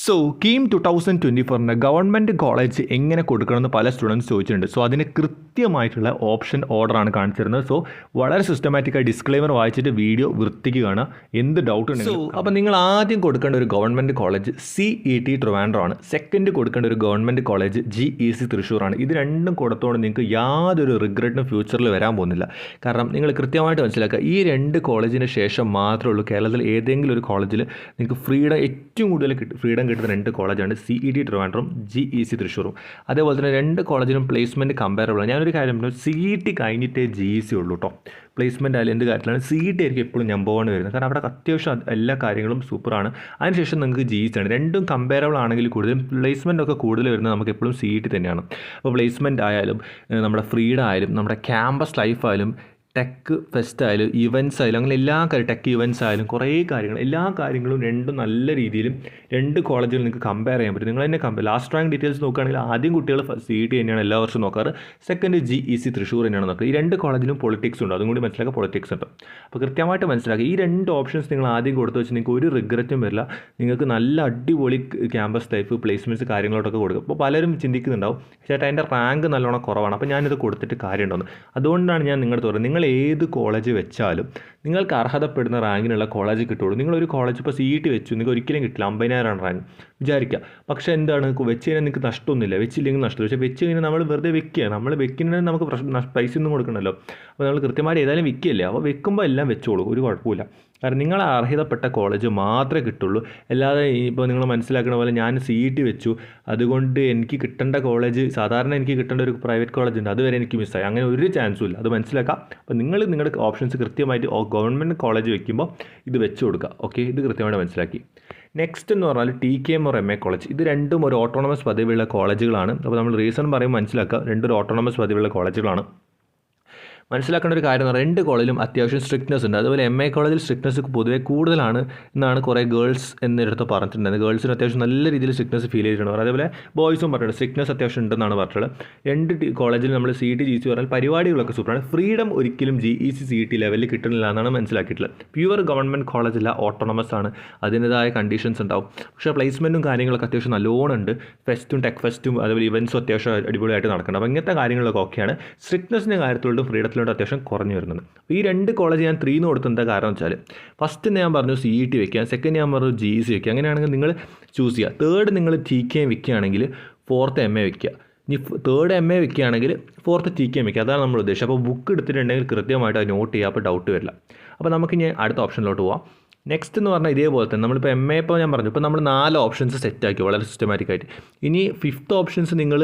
So KEAM 2024 government college എങ്ങനെ കൊടുക്കണമെന്ന് പല സ്റ്റുഡൻസ് ചോദിച്ചിട്ടുണ്ട്. സോ അതിന് കൃത്യമായിട്ടുള്ള ഓപ്ഷൻ ഓർഡറാണ് കാണിച്ചിരുന്നത്. സോ വളരെ സിസ്റ്റമാറ്റിക്കായി ഡിസ്ക്ലെയിമർ വായിച്ചിട്ട് വീഡിയോ വൃത്തിക്ക് കാണുക, എന്ത് ഡൗട്ട് ഉണ്ടെങ്കിലും. അപ്പോൾ നിങ്ങൾ ആദ്യം കൊടുക്കേണ്ട ഒരു ഗവൺമെൻറ് കോളേജ് CET ട്രിവാൻഡ്രം ആണ്. സെക്കൻഡ് കൊടുക്കേണ്ട ഒരു ഗവൺമെൻറ് കോളേജ് GEC തൃശ്ശൂരാണ്. ഇത് രണ്ടും കൊടുത്തോണ്ട് നിങ്ങൾക്ക് യാതൊരു റിഗ്രറ്റും ഫ്യൂച്ചറിൽ വരാൻ പോകുന്നില്ല. കാരണം നിങ്ങൾ കൃത്യമായിട്ട് മനസ്സിലാക്കുക, ഈ രണ്ട് കോളേജിന് ശേഷം മാത്രമേ ഉള്ളൂ കേരളത്തിൽ ഏതെങ്കിലും ഒരു കോളേജിൽ നിങ്ങൾക്ക് ഏറ്റവും കൂടുതൽ ഫ്രീഡം കിട്ടുന്ന രണ്ട് കോളേജാണ് CET ട്രിവാൻഡ്രം, GEC തൃശ്ശൂരും. അതേപോലെ തന്നെ രണ്ട് കോളേജിലും പ്ലേസ്മെൻറ്റ് കമ്പയറബിൾ ആണ്. ഞാനൊരു കാര്യം പറഞ്ഞു, CET കഴിഞ്ഞിട്ടേ GEC ഉള്ളൂ കേട്ടോ. പ്ലേസ്മെൻറ്റ് ആയാലും എന്ത് കാര്യത്തിലാണ് CET ആയിരിക്കും എപ്പോഴും നമ്പർ 1 വരുന്നത്. കാരണം അവിടെ അത്യാവശ്യം എല്ലാ കാര്യങ്ങളും സൂപ്പറാണ്. അതിനുശേഷം നിങ്ങൾക്ക് GEC ആണ്. രണ്ടും കമ്പയറബിൾ ആണെങ്കിൽ കൂടുതലും പ്ലേസ്മെൻ്റ് ഒക്കെ കൂടുതൽ വരുന്നത് നമുക്ക് എപ്പോഴും CET തന്നെയാണ്. അപ്പോൾ പ്ലേസ്മെൻറ്റ് ആയാലും നമ്മുടെ ഫ്രീഡം ആയാലും നമ്മുടെ ക്യാമ്പസ് ലൈഫ് ആയാലും ടെക് ഫെസ്റ്റ് ആയാലും ഇവൻറ്റ്സ് ആയാലും അങ്ങനെ എല്ലാ ടെക് ഇവൻറ്റ്സ് ആയാലും കുറേ കാര്യങ്ങൾ എല്ലാ കാര്യങ്ങളും രണ്ടും നല്ല രീതിയിലും രണ്ട് കോളേജുകൾ നിങ്ങൾക്ക് കമ്പയർ ചെയ്യാൻ പറ്റും. നിങ്ങൾ തന്നെ ലാസ്റ്റ് റാങ്ക് ഡീറ്റെയിൽസ് നോക്കുകയാണെങ്കിൽ ആദ്യം കുട്ടികൾ CET തന്നെയാണ് എല്ലാ വർഷവും നോക്കാറ്. സെക്കൻഡ് GEC തൃശ്ശൂർ തന്നെയാണ് നോക്കുക. ഈ രണ്ട് കോളേജിലും പൊളിറ്റിക്സ് ഉണ്ട്, അതും കൂടി മനസ്സിലാക്കുക, പൊളിറ്റിക്സ് ഉണ്ട്. അപ്പോൾ കൃത്യമായിട്ട് മനസ്സിലാക്കുക, ഈ രണ്ട് ഓപ്ഷൻസ് നിങ്ങൾ ആദ്യം കൊടുത്തു വെച്ച് നിങ്ങൾക്ക് ഒരു റിഗ്രറ്റും വരില്ല. നിങ്ങൾക്ക് നല്ല അടിപൊളി ക്യാമ്പസ് ലൈഫ് പ്ലേസ്മെൻറ്റ്സ് കാര്യങ്ങളോട്ടൊക്കെ കൊടുക്കും. അപ്പോൾ പലരും ചിന്തിക്കുന്നുണ്ടാവും, ചേട്ടാ എൻ്റെ റാങ്ക് നല്ലോണം കുറവാണ്, അപ്പോൾ ഞാനിത് കൊടുത്തിട്ട് കാര്യമുണ്ടോന്ന്. അതുകൊണ്ടാണ് ഞാൻ നിങ്ങളുടെ പറയുന്നത്, നിങ്ങൾ ഏത് കോളേജ് വെച്ചാലും നിങ്ങൾക്ക് അർഹതപ്പെടുന്ന റാങ്കിനുള്ള കോളേജ് കിട്ടുള്ളൂ. നിങ്ങളൊരു കോളേജ് ഇപ്പോൾ CET വെച്ചു, നിങ്ങൾക്ക് ഒരിക്കലും കിട്ടില്ല. 50,000 റാങ്ക് വിചാരിക്കുക. പക്ഷേ എന്താണ്, വെച്ച് കഴിഞ്ഞാൽ നിങ്ങൾക്ക് നഷ്ടമൊന്നുമില്ല, വെച്ചില്ലെങ്കിൽ നഷ്ടമില്ല. പക്ഷേ വെച്ച് കഴിഞ്ഞാൽ നമ്മൾ വെറുതെ വെക്കുക, നമ്മൾ വെക്കുന്നതിന് നമുക്ക് പൈസ ഒന്നും കൊടുക്കണമല്ലോ. അപ്പോൾ നമ്മൾ കൃത്യമായിട്ട് ഏതായാലും വിൽക്കുകയല്ലേ, അപ്പോൾ വെക്കുമ്പോൾ എല്ലാം വെച്ചോളൂ, ഒരു കുഴപ്പമില്ല. കാരണം നിങ്ങൾ അർഹതപ്പെട്ട കോളേജ് മാത്രമേ കിട്ടുള്ളൂ. അല്ലാതെ ഇപ്പോൾ നിങ്ങൾ മനസ്സിലാക്കുന്ന പോലെ ഞാൻ CET വെച്ചു അതുകൊണ്ട് എനിക്ക് കിട്ടേണ്ട കോളേജ്, സാധാരണ എനിക്ക് കിട്ടേണ്ട ഒരു പ്രൈവറ്റ് കോളേജ് ഉണ്ട്, അതുവരെ എനിക്ക് മിസ്സായി, അങ്ങനെ ഒരു ചാൻസും ഇല്ല. അത് മനസ്സിലാക്കാം. അപ്പോൾ നിങ്ങളുടെ ഓപ്ഷൻസ് കൃത്യമായിട്ട് ഗവൺമെൻറ് കോളേജ് വെക്കുമ്പോൾ ഇത് വെച്ച് കൊടുക്കുക. ഓക്കെ, ഇത് കൃത്യമായിട്ട് മനസ്സിലാക്കി. നെക്സ്റ്റ് എന്ന് പറഞ്ഞാൽ TKM or MA കോളേജ്. ഇത് രണ്ടും ഒരു ഓട്ടോണമസ് പദവിയുള്ള കോളേജുകളാണ്. അപ്പോൾ നമ്മൾ റീസൺ പറയുമ്പോൾ മനസ്സിലാക്കുക, രണ്ടും ഒരു ഓട്ടോണമസ് പദവിയുള്ള കോളേജുകളാണ്. മനസ്സിലാക്കേണ്ട ഒരു കാര്യം എന്ന് പറഞ്ഞാൽ രണ്ട് കോളേജിലും അത്യാവശ്യം സ്ട്രിക്ട്നെസ് ഉണ്ട്. അതുപോലെ MA കോളേജിൽ സ്ട്രിക്ട്നെസ് പൊതുവെ കൂടുതലാണ് എന്നാണ് കുറേ ഗേൾസ് എന്നിടത്ത് പറഞ്ഞിട്ടുണ്ടായിരുന്നത്. ഗേൾസിന് അത്യാവശ്യം നല്ല രീതിയിൽ സ്ട്രിക്ട്നെസ് ഫീൽ ചെയ്തിട്ടുണ്ട്. അതേപോലെ ബോയ്സും പറഞ്ഞിട്ടുണ്ട് സ്ട്രിക്ട്നെസ് അത്യാവശ്യം ഉണ്ടെന്നാണ് പറഞ്ഞിട്ടുള്ളത്. രണ്ട് കോളേജിൽ നമ്മൾ CET GEC പറഞ്ഞാൽ പരിപാടികളൊക്കെ സൂപ്പറാണ്. ഫ്രീഡം ഒരിക്കലും GEC CET ലെവലിൽ കിട്ടുന്നില്ല എന്നാണ് മനസ്സിലാക്കിയിട്ടുള്ളത്. പ്യുവർ ഗവൺമെൻറ് കോളേജല്ല, ഓട്ടോണമസ് ആണ്, അതിൻ്റെതായ കണ്ടീഷൻസ് ഉണ്ടാവും. പക്ഷേ പ്ലേസ്മെൻറ്റും കാര്യങ്ങളൊക്കെ അത്യാവശ്യം നല്ലോണം ഉണ്ട്. ഫെസ്റ്റും ടെക് ഫെസ്റ്റും അതുപോലെ ഇവൻറ്റ്സും അത്യാവശ്യം അടിപൊളിയായിട്ട് നടക്കുന്നുണ്ട്. അപ്പോൾ ഇങ്ങനത്തെ കാര്യങ്ങളൊക്കെ ഓക്കെയാണ്. സ്ട്രിക്ട്നെസ്സിൻ്റെ കാര്യത്തിലോട്ടും ഫ്രീഡത്തിലോട്ടും അത്യാവശ്യം കുറഞ്ഞു വരുന്നുണ്ട്. ഈ രണ്ട് കോളേജ് ഞാൻ 3 കൊടുത്ത എന്താ കാരണം വെച്ചാൽ, ഫസ്റ്റ് ഞാൻ പറഞ്ഞു CET വെക്കുക, സെക്കൻഡ് ഞാൻ പറഞ്ഞു GEC വെക്കുക. അങ്ങനെയാണെങ്കിൽ നിങ്ങൾ ചൂസ് ചെയ്യുക. തേർഡ് നിങ്ങൾ TKM വെക്കുകയാണെങ്കിൽ ഫോർത്ത് MA വെക്കുക. ഇനി തേർഡ് MA വെക്കുകയാണെങ്കിൽ ഫോർത്ത് TKM വെക്കുക. അതാണ് നമ്മൾ ഉദ്ദേശിച്ചത്. അപ്പോൾ ബുക്ക് എടുത്തിട്ടുണ്ടെങ്കിൽ കൃത്യമായിട്ട് അത് നോട്ട് ചെയ്യുക, അപ്പോൾ ഡൗട്ട് വരില്ല. അപ്പോൾ നമുക്ക് ഇനി അടുത്ത ഓപ്ഷനിലോട്ട് പോവാം. നെക്സ്റ്റ് എന്ന് പറഞ്ഞാൽ ഇതേപോലെ തന്നെ നമ്മളിപ്പോൾ MA ഇപ്പോൾ ഞാൻ പറഞ്ഞു, ഇപ്പോൾ നമ്മൾ 4 ഓപ്ഷൻസ് സെറ്റാക്കി വളരെ സിസ്റ്റമാറ്റിക്കായിട്ട്. ഇനി 5th ഓപ്ഷൻസ് നിങ്ങൾ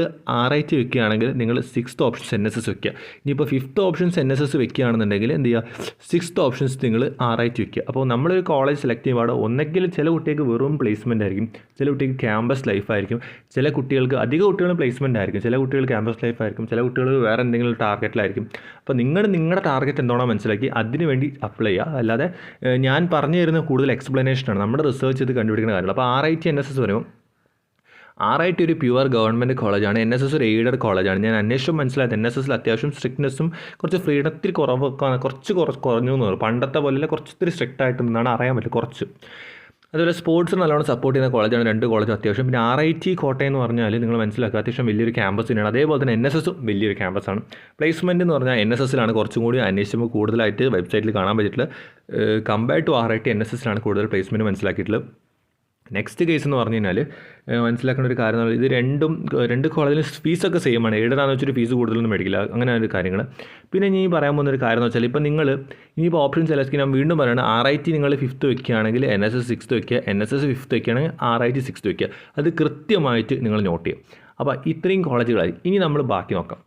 RIT വെക്കുകയാണെങ്കിൽ നിങ്ങൾ 6th ഓപ്ഷൻസ് NSS വെക്കുക. ഇനിയിപ്പോൾ 5th ഓപ്ഷൻസ് NSS വെക്കുകയാണെന്നുണ്ടെങ്കിൽ എന്ത് ചെയ്യുക, 6th ഓപ്ഷൻസ് നിങ്ങൾ RIT വെക്കുക. അപ്പോൾ നമ്മളൊരു കോളേജ് സെലക്ട് ചെയ്യുമ്പോൾ ഒന്നെങ്കിൽ ചില കുട്ടികൾക്ക് വെറും പ്ലേസ്മെൻ്റ് ആയിരിക്കും, ചില കുട്ടികൾക്ക് ക്യാമ്പസ് ലൈഫ് ആയിരിക്കും, ചില കുട്ടികൾക്ക് അധിക കുട്ടികളും പ്ലേസ്മെൻ്റ് ആയിരിക്കും, ചില കുട്ടികൾ ക്യാമ്പസ് ലൈഫ് ആയിരിക്കും, ചില കുട്ടികൾ വേറെ എന്തെങ്കിലും ടാർഗറ്റിലായിരിക്കും. അപ്പോൾ നിങ്ങളുടെ ടാർഗറ്റ് എന്താണോ മനസ്സിലാക്കി അതിന് വേണ്ടി അപ്ലൈ ചെയ്യുക. അല്ലാതെ ഞാൻ പറഞ്ഞു കൂടുതൽ എക്സ്പ്ലനേഷനാണ്, നമ്മുടെ റിസർച്ച് ചെയ്ത് കണ്ടുപിടിക്കുന്ന കാര്യങ്ങൾ. അപ്പോൾ RIT NSS പറയുമ്പോൾ RIT ഒരു പ്യുവർ ഗവൺമെൻറ് കോളേജാണ്, NSS ഒരു എയ്ഡഡ് കോളേജാണ്. ഞാൻ അന്വേഷിച്ചും മനസ്സിലായത് NSSൽ അത്യാവശ്യം സ്ട്രിക്ട്നെസ്സും കുറച്ച് ഫ്രീഡത്തിൽ കുറഞ്ഞു എന്ന് പറയും. പണ്ടത്തെ പോലെ കുറച്ചിത്തിരി സ്ട്രിക്റ്റ് ആയിട്ടെന്നാണ് അറിയാൻ പറ്റും കുറച്ച്. അതുപോലെ സ്പോർട്സിന് നല്ലോണം സപ്പോർട്ട് ചെയ്യുന്ന കോളേജാണ് രണ്ട് കോളേജും അത്യാവശ്യം. പിന്നെ RIT കോട്ടയം എന്ന് പറഞ്ഞാൽ നിങ്ങൾ മനസ്സിലാക്കുക അത്യാവശ്യം വലിയൊരു ക്യാമ്പസ് തന്നെയാണ്. അതേപോലെ തന്നെ NSSും വലിയൊരു ക്യാമ്പസാണ്. പ്ലേസ്മെൻറ്റ് എന്ന് പറഞ്ഞാൽ NSSലാണ് കുറച്ചും കൂടി അന്വേഷിക്കുമ്പോൾ കൂടുതലായിട്ട് വെബ്സൈറ്റിൽ കാണാൻ പറ്റിയിട്ടുള്ളത്. കമ്പയർ ടു RIT NSSലാണ് കൂടുതൽ പ്ലേസ്മെൻറ്റ് മനസ്സിലാക്കിയിട്ടുള്ളത്. നെക്സ്റ്റ് കേസ് എന്ന് പറഞ്ഞു കഴിഞ്ഞാൽ മനസ്സിലാക്കേണ്ട ഒരു കാര്യം എന്ന് പറഞ്ഞാൽ ഇത് രണ്ട് കോളേജിലും ഫീസൊക്കെ സെയിം ആണ്. എയ്ഡാണെന്ന് വെച്ചൊരു ഫീസ് കൂടുതലൊന്നും മേടിക്കില്ല, അങ്ങനെ ഒരു കാര്യങ്ങൾ. പിന്നെ ഇനി പറയാൻ പോകുന്നൊരു കാര്യം എന്ന് വെച്ചാൽ, ഇപ്പോൾ നിങ്ങൾ ഇനിയിപ്പോൾ ഓപ്ഷൻ സെലക്ട് ചെയ്യാൻ വീണ്ടും പറയുകയാണ്, RIT നിങ്ങൾ 5th വെക്കുകയാണെങ്കിൽ NSS 6th വെക്കുക, NSS 5th വെക്കുകയാണെങ്കിൽ RIT 6th വെക്കുക. അത് കൃത്യമായിട്ട് നിങ്ങൾ നോട്ട് ചെയ്യും. അപ്പോൾ ഇത്രയും കോളേജുകളായി. ഇനി നമ്മൾ ബാക്കി നോക്കാം.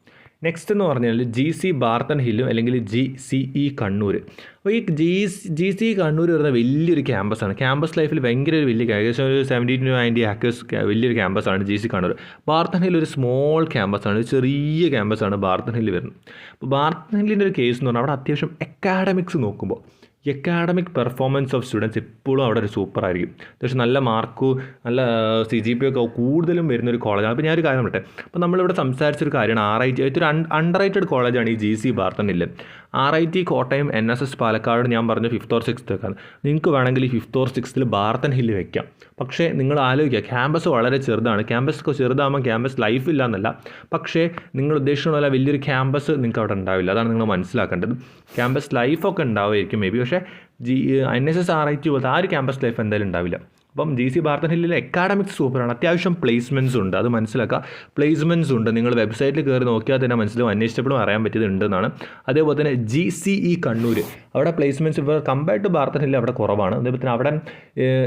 നെക്സ്റ്റ് എന്ന് പറഞ്ഞാൽ GC ബാർട്ടൺ ഹില്ലും അല്ലെങ്കിൽ GCE കണ്ണൂർ. അപ്പോൾ ഈ GC കണ്ണൂർ വരുന്ന വലിയൊരു ക്യാമ്പസാണ്. ക്യാമ്പസ് ലൈഫിൽ ഭയങ്കര ഒരു വലിയ ഏകദേശം ഒരു 70 to 90 acres വലിയൊരു ക്യാമ്പസാണ് GC കണ്ണൂർ. ബാർട്ടൺ ഹിൽ ഒരു സ്മോൾ ക്യാമ്പസാണ്, ചെറിയ ക്യാമ്പസാണ് ബാർട്ടൺ ഹിൽ വരുന്നത്. അപ്പോൾ ബാർട്ടൺ ഹില്ലിൻ്റെ ഒരു കേസ് എന്ന് പറഞ്ഞാൽ അവിടെ അത്യാവശ്യം അക്കാഡമിക്സ് നോക്കുമ്പോൾ എക്കാഡമിക് പെർഫോമൻസ് ഓഫ് സ്റ്റുഡൻസ് എപ്പോഴും അവിടെ ഒരു സൂപ്പർ ആയിരിക്കും. അത്യാവശ്യം നല്ല മാർക്കും നല്ല CGPA ഒക്കെ കൂടുതലും വരുന്നൊരു കോളേജാണ്. അപ്പോൾ ഞാനൊരു കാര്യം പറയട്ടെ, അപ്പോൾ നമ്മളിവിടെ സംസാരിച്ചൊരു കാര്യമാണ് RIT ഒരു അണ്ടർ റേറ്റഡ് കോളേജാണ് ഈ GC Barton hill. RIT Kottayam NSS Palakkad ഞാൻ പറഞ്ഞു 5th or 6th വെക്കാൻ. നിങ്ങൾക്ക് വേണമെങ്കിൽ ഈ 5th or 6th Barton hill വെക്കാം. പക്ഷേ നിങ്ങൾ ആലോചിക്കുക, ക്യാമ്പസ് വളരെ ചെറുതാണ്. ക്യാമ്പസ് ചെറുതാകുമ്പോൾ ക്യാമ്പസ് ലൈഫ് ഇല്ല എന്നല്ല, പക്ഷേ നിങ്ങൾ ഉദ്ദേശിക്കുന്ന പോലെ വലിയൊരു ക്യാമ്പസ് നിങ്ങൾക്ക് അവിടെ ഉണ്ടാവില്ല. അതാണ് നിങ്ങൾ മനസ്സിലാക്കേണ്ടത്. ക്യാമ്പസ് ലൈഫൊക്കെ ഉണ്ടാവുമായിരിക്കും മേ ബി, പക്ഷേ NSS RIT പോലത്തെ ആ ഒരു ക്യാമ്പസ് ലൈഫ് എന്തായാലും ഉണ്ടാവില്ല. അപ്പം GC ബാർട്ടൺ ഹില്ലിലെ അക്കാഡമിക്സ് സൂപ്പറാണ്. അത്യാവശ്യം പ്ലേസ്മെൻറ്റ്സ് ഉണ്ട്, അത് മനസ്സിലാക്കുക. പ്ലേസ്മെൻറ്റ്സ് ഉണ്ട്, നിങ്ങൾ വെബ്സൈറ്റിൽ കയറി നോക്കിയാൽ തന്നെ മനസ്സിലാവും, അന്വേഷിച്ചപ്പോഴും അറിയാൻ പറ്റിയത് ഉണ്ടെന്നാണ്. അതേപോലെ തന്നെ GCE കണ്ണൂർ, അവിടെ പ്ലേസ്മെൻറ്റ്സ് ഇപ്പോൾ കമ്പയർഡ് ടു ബാർട്ടൺ ഹില്ല് അവിടെ കുറവാണ്. അതേപോലെ തന്നെ അവിടെ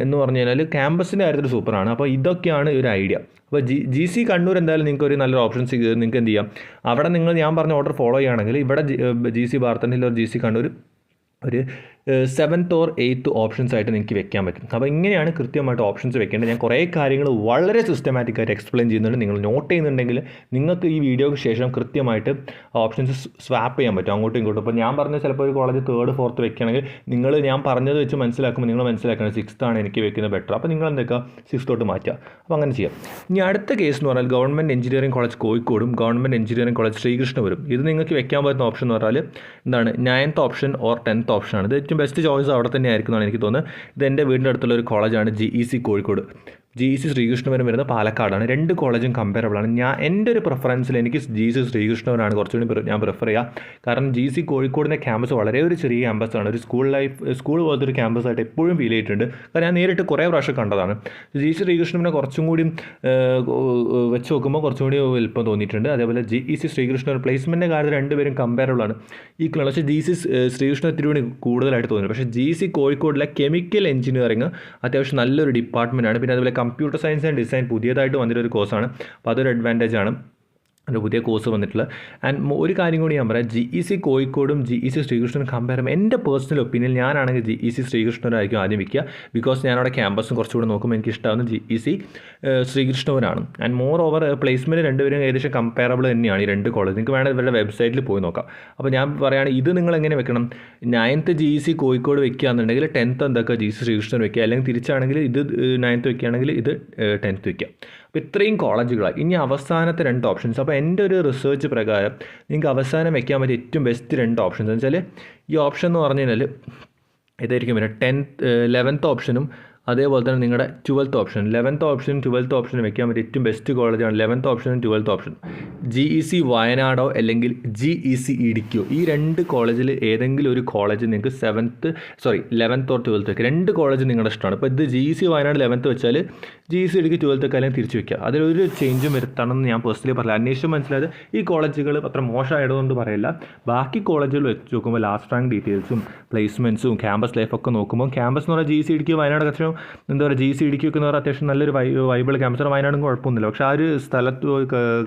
എന്ന് പറഞ്ഞു കഴിഞ്ഞാൽ ക്യാമ്പസിൻ്റെ കാര്യത്തിൽ സൂപ്പറാണ്. അപ്പോൾ ഇതൊക്കെയാണ് ഒരു ഐഡിയ. അപ്പോൾ GC കണ്ണൂർ എന്തായാലും നിങ്ങൾക്ക് ഒരു നല്ലൊരു ഓപ്ഷൻസ് നിങ്ങൾക്ക് എന്ത് ചെയ്യാം, അവിടെ നിങ്ങൾ ഞാൻ പറഞ്ഞ ഓർഡർ ഫോളോ ചെയ്യുകയാണെങ്കിൽ ഇവിടെ GC Barton hill or GC Kannur ഒരു 7th or 8th ഓപ്ഷൻസ് ആയിട്ട് നിങ്ങൾക്ക് വെക്കാൻ പറ്റും. അപ്പോൾ ഇങ്ങനെയാണ് കൃത്യമായിട്ട് ഓപ്ഷൻസ് വെക്കേണ്ടത്. ഞാൻ കുറേ കാര്യങ്ങൾ വളരെ സിസ്റ്റമാറ്റിക്കായിട്ട് എക്സ്പ്ലെയിൻ ചെയ്യുന്നുണ്ട്. നിങ്ങൾ നോട്ട് ചെയ്യുന്നുണ്ടെങ്കിൽ നിങ്ങൾക്ക് ഈ വീഡിയോയ്ക്ക് ശേഷം കൃത്യമായിട്ട് ഓപ്ഷൻസ് സ്വാപ്പ് ചെയ്യാൻ പറ്റും അങ്ങോട്ടും ഇങ്ങോട്ടും. അപ്പോൾ ഞാൻ പറഞ്ഞ ചിലപ്പോൾ ഒരു കോളേജ് 3rd 4th വെക്കുകയാണെങ്കിൽ നിങ്ങൾ ഞാൻ പറഞ്ഞത് വെച്ച് മനസ്സിലാക്കുമ്പോൾ നിങ്ങൾ മനസ്സിലാക്കണം 6th ആണ് എനിക്ക് വെക്കുന്നത് ബെറ്റർ. അപ്പോൾ നിങ്ങൾ എന്തൊക്കെ 6th മാറ്റുക. അപ്പോൾ അങ്ങനെ ചെയ്യാം. ഇനി അടുത്ത കേസ് എന്ന് പറഞ്ഞാൽ ഗവൺമെൻറ് എഞ്ചിനീയറിംഗ് കോളേജ് കോഴിക്കോടും ഗവൺമെൻറ് എഞ്ചിനീയറിംഗ് കോളേജ് ശ്രീകൃഷ്ണപുരം. ഇത് നിങ്ങൾക്ക് വെക്കാൻ പറ്റുന്ന ഓപ്ഷൻ എന്ന് പറഞ്ഞാൽ എന്താണ്, 9th ഓപ്ഷൻ ഓർ 10th ഓപ്ഷനാണ്. ഇത് ഏറ്റവും ബെസ്റ്റ് ചോയ്സ് അവിടെ തന്നെ ആയിരിക്കും എന്നാണ് എനിക്ക് തോന്നുന്നത്. ഇത് എൻ്റെ വീടിൻ്റെ അടുത്തുള്ള ഒരു കോളേജാണ് GEC കോഴിക്കോട്. GEC ശ്രീകൃഷ്ണപുരം വരുന്നത് പാലക്കാടാണ്. 2 കോളേജും കമ്പയറബിളാണ്. എൻ്റെ ഒരു പ്രിഫറൻസിൽ എനിക്ക് GC ശ്രീകൃഷ്ണപുരമാണ് കുറച്ചുകൂടി ഞാൻ പ്രിഫർ ചെയ്യുക. കാരണം GC കോഴിക്കോടിൻ്റെ ക്യാമ്പസ് വളരെ ഒരു ചെറിയ ക്യാമ്പസാണ്. ഒരു സ്കൂൾ പോലത്തെ ഒരു ക്യാമ്പസായിട്ട് എപ്പോഴും ഫീൽ ചെയ്തിട്ടുണ്ട്. കാരണം ഞാൻ നേരിട്ട് കുറേ പ്രാവശ്യം കണ്ടതാണ്. GC ശ്രീകൃഷ്ണപുരം കുറച്ചും കൂടി വെച്ച് നോക്കുമ്പോൾ കുറച്ചും കൂടി വലുപ്പം തോന്നിയിട്ടുണ്ട്. അതേപോലെ GEC ശ്രീകൃഷ്ണപുരം പ്ലേസ്മെൻറ്റിൻ്റെ കാര്യത്തിൽ രണ്ടുപേരും കമ്പയറബിളാണ്, ഈക്വലാണ്. പക്ഷേ GC ശ്രീകൃഷ്ണപുരത്തിന് കൂടി കൂടുതലായിട്ട് തോന്നുന്നു. പക്ഷേ GC കോഴിക്കോടിലെ കെമിക്കൽ എഞ്ചിനീയറിംഗ് അത്യാവശ്യം നല്ലൊരു ഡിപ്പാർട്ട്മെൻറ്റാണ്. പിന്നെ അതുപോലെ കമ്പ്യൂട്ടർ സയൻസ് ആൻഡ് ഡിസൈൻ പുതിയതായിട്ട് വന്നിട്ടൊരു കോഴ്സാണ്. അപ്പോൾ അതൊരു അഡ്വാൻറ്റേജ് ആണ്, ഒരു പുതിയ കോഴ്സ് വന്നിട്ടുള്ളത്. ആൻഡ് ഒരു കാര്യം കൂടി ഞാൻ പറയാം, GEC കോഴിക്കോടും GEC ശ്രീകൃഷ്ണനും കമ്പയർ ചെയ്യുമ്പോൾ എൻ്റെ പേഴ്സണൽ ഒപ്പീനിയൻ ഞാനാണെങ്കിൽ GEC ശ്രീകൃഷ്ണനായിരിക്കും ആദ്യം വയ്ക്കുക. ബിക്കോസ് ഞാനവിടെ ക്യാമ്പസും കുറച്ചുകൂടി നോക്കുമ്പോൾ എനിക്ക് ഇഷ്ടമാകുന്ന GEC ശ്രീകൃഷ്ണനാണ്. ആൻഡ് മോർ ഓവർ പ്ലേസ്മെൻറ്റ് രണ്ടുപേരും ഏകദേശം കമ്പയറബിൾ തന്നെയാണ് ഈ 2 കോളേജ്. നിങ്ങൾക്ക് വേണമെങ്കിൽ ഇവരുടെ വെബ്സൈറ്റിൽ പോയി നോക്കാം. അപ്പോൾ ഞാൻ പറയുകയാണ്, ഇത് നിങ്ങൾ എങ്ങനെ വെക്കണം, 9th GEC കോഴിക്കോട് വെക്കുക എന്നുണ്ടെങ്കിൽ 10th എന്തൊക്കെ GEC ശ്രീകൃഷ്ണൻ വെക്കുക, അല്ലെങ്കിൽ തിരിച്ചാണെങ്കിൽ ഇത് 9th വെക്കുകയാണെങ്കിൽ ഇത് 10th വെക്കുക. അപ്പോൾ ഇത്രയും കോളേജുകളാണ്. ഇനി അവസാനത്തെ 2 ഓപ്ഷൻസ്. അപ്പോൾ എൻ്റെ ഒരു റിസർച്ച് പ്രകാരം നിങ്ങൾക്ക് അവസാനം വെക്കാൻ പറ്റിയ ഏറ്റവും ബെസ്റ്റ് 2 ഓപ്ഷൻസ് എന്ന് വെച്ചാൽ, ഈ ഓപ്ഷൻ എന്ന് പറഞ്ഞു കഴിഞ്ഞാൽ ഇതായിരിക്കും വരിക. 11th ഓപ്ഷനും അതേപോലെ തന്നെ നിങ്ങളുടെ 12th ഓപ്ഷൻ. 11th ഓപ്ഷനും 12th ഓപ്ഷനും വെക്കാൻ പറ്റിയ ഏറ്റവും ബെസ്റ്റ് കോളേജാണ് 11th ഓപ്ഷനും 12th ഓപ്ഷൻ. GEC വയനാടോ അല്ലെങ്കിൽ GEC ഇടുക്കിയോ, ഈ 2 കോളേജിൽ ഏതെങ്കിലും ഒരു കോളേജ് നിങ്ങൾക്ക് 11th or 12th വെക്കുക. 2 കോളേജ് നിങ്ങളുടെ ഇഷ്ടമാണ്. ഇപ്പോൾ ഇത് GEC വയനാട് 11th വെച്ചാൽ GEC ഇടുക്കി 12th ഒക്കെ അല്ലെങ്കിൽ തിരിച്ച് വെക്കുക. അതിലൊരു ചേഞ്ചും വരുത്തണമെന്ന് ഞാൻ പേഴ്സണലി പറയില്ല. അന്വേഷിച്ച് മനസ്സിലായത് ഈ കോളേജുകൾ അത്ര മോശമായതുകൊണ്ട് പറയില്ല. ബാക്കി കോളേജുകൾ വെച്ച് നോക്കുമ്പോൾ ലാസ്റ്റ് റാങ്ക് ഡീറ്റെയിൽസും പ്ലേസ്മെൻറ്റ്സും ക്യാമ്പസ് ലൈഫൊക്കെ നോക്കുമ്പോൾ ക്യാമ്പസ് എന്ന് പറഞ്ഞാൽ GEC ഇടുക്കി വയനാട് അത്യാവശ്യം എന്താ പറയുക, GEC ഇടുക്കി ഒക്കെ എന്ന് പറഞ്ഞാൽ അത്യാവശ്യം നല്ലൊരു വൈബിൾ ക്യാമ്പസാണ്. വയനാടും കുഴപ്പമൊന്നുമില്ല. പക്ഷേ ആ ഒരു സ്ഥലത്ത്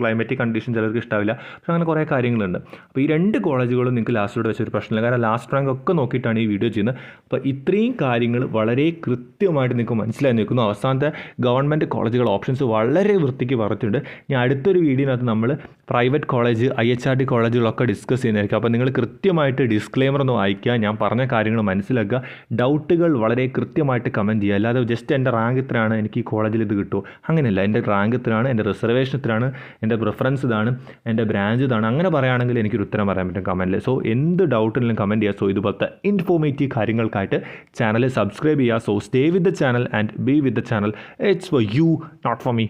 ക്ലൈമറ്റിക് കണ്ടീഷൻ ചിലർക്ക് ഇഷ്ടാവില്ല. പക്ഷേ അങ്ങനെ കുറേ കാര്യങ്ങളുണ്ട്. അപ്പോൾ ഈ 2 കോളേജുകളും നിങ്ങൾക്ക് ലാസ്റ്റോടെ വെച്ചൊരു പ്രശ്നമില്ല. കാരണം ലാസ്റ്റ് റാങ്ക് ഒക്കെ നോക്കിയിട്ടാണ് ഈ വീഡിയോ ചെയ്യുന്നത്. അപ്പോൾ ഇത്രയും കാര്യങ്ങൾ വളരെ കൃത്യമായിട്ട് നിങ്ങൾക്ക് മനസ്സിലായി നിൽക്കുന്നു. അവസാനത്തെ ഗവൺമെൻറ് കോളേജുകൾ ഓപ്ഷൻസ് വളരെ വൃത്തിക്ക് പറഞ്ഞിട്ടുണ്ട്. ഞാൻ അടുത്തൊരു വീഡിയോനകത്ത് നമ്മൾ പ്രൈവറ്റ് കോളേജ് IHRD കോളേജുകളൊക്കെ ഡിസ്കസ് ചെയ്യുന്നതായിരിക്കും. അപ്പോൾ നിങ്ങൾ കൃത്യമായിട്ട് ഡിസ്ക്ലെയിമർ ഒന്ന് വായിക്കുക, ഞാൻ പറഞ്ഞ കാര്യങ്ങൾ മനസ്സിലാക്കുക, ഡൗട്ടുകൾ വളരെ കൃത്യമായിട്ട് കമൻറ്റ് ചെയ്യുക. അല്ലാതെ ജസ്റ്റ് എൻ്റെ റാങ്ക് ഇത്രയാണ്, എനിക്ക് ഈ കോളേജിൽ ഇത് കിട്ടുമോ, അങ്ങനെയല്ല. എൻ്റെ റാങ്ക് ഇത്രയാണ്, എൻ്റെ റിസർവേഷൻ ഇത്രയാണ്, എൻ്റെ പ്രിഫറൻസ് ഇതാണ്, എൻ്റെ ബ്രാഞ്ച് ഇതാണ്, അങ്ങനെ പറയുകയാണെങ്കിൽ എനിക്കൊരു ഉത്തരം പറയാൻ പറ്റും കമൻറ്റിൽ. സോ എന്ത് ഡൗട്ടിലും കമൻറ്റ് ചെയ്യുക. സോ ഇതുപോലത്തെ ഇൻഫോർമേറ്റീവ് കാര്യങ്ങൾക്കായിട്ട് ചാനൽ സബ്സ്ക്രൈബ് ചെയ്യുക. So stay with the channel and be with the channel. It's for you, not for me.